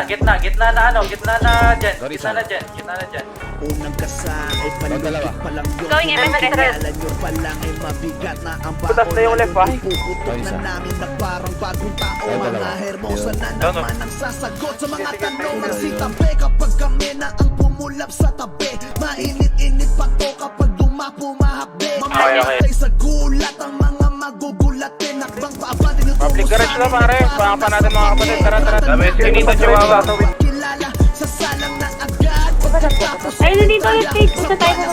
Gitna na ano, gitna na dyan. Gitna na dyan. Unang kasa ay paligid pa lang yun. Going in, Kailan nyo pa lang ay mabigat na ang Putas na yung left, ah. Puputok na namin na parang bagong tao. Mga hermosa na naman ang sasagot sa mga tanong ng si tabi. Kapag kami na ang pumulap sa tabi, mainit-init pa to kapag dumapo mahabi. Mamatay sa gulat ang mga magugulatin. Nakbang paabadin yung Public garage na pare, pangapa natin mga kapatid. Tara. Sabi, sinita Chihuahua. Kilala sa salang na agad. Ay, nandito yung page ko sa tayo.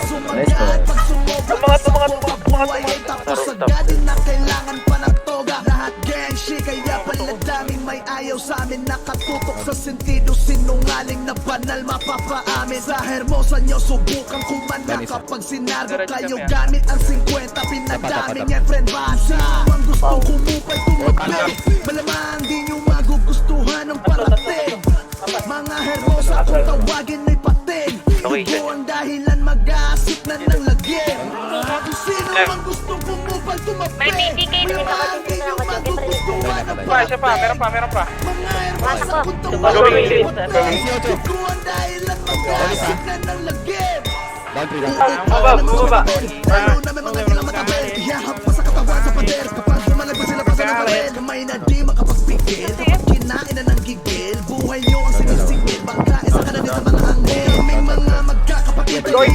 Tapos agad na kailangan pa ng toga. Lahat gengshi, kaya pala daming may ayaw sa amin. Nakatutok sa sentido, sinungaling na banal mapapaamin. Sa hermosa nyo, subukan kumana. Kapag sinargo kayo gamit ang 50, pinadami niya friend basa. Ang gustong kumupay tumagay, malamang di nyo magugustuhan ng parating. Mga hermosa kung tawagin ay pating. Ito ang dahilan mag-aasip na ng lagim. Kung sino mang gustong kumupal tumabi, May PDK din ako malamang di nyo magugustuhan ng Isa pa, meron pa. mga hermosa kung Gawin tawagin ay ulit. pating. Ito ang dahilan mag-aasip na ng lagim. Bumaba. Lalo na may mga ilang matabel, ihahap pa sa katawan sa pader. Kapag lumalag pa sila pa sa nabarel, kamay na di makapagpigil. Kapag kinain na ng gigil, buhay nyo ang sinisigil. Bangkain sa kanan sa mga anghel. May mga magkakapatid. Joey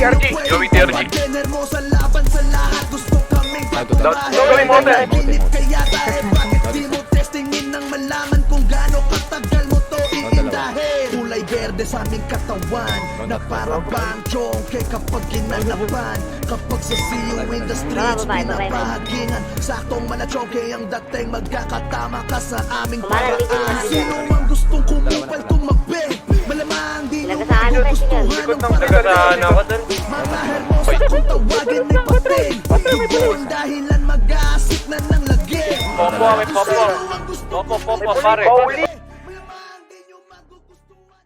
TRG. Hermosa laban sa lahat, gusto kaming pagpapahal. Joey Motel. Naginip kaya tayo, bakit di mo testingin nang malaman kung gaano katagal mo to iindahin. Kulay berde sa aming katawan, na para bang chonke kapag ginanapan. Kapag sa CU in the streets, pinapahagingan. Saktong malachonke ang dating, magkakatama ka sa aming paraan. Sino mang gustong kumupal tumabi, malamang di nyo magugustuhan ng Nagkasaan ako dun. mga hermosa kung tawagin ay pating. Ito ang dahilan mag-aasip na ng lagim. Popo, may popo. Sino ang gustong Popo, pare.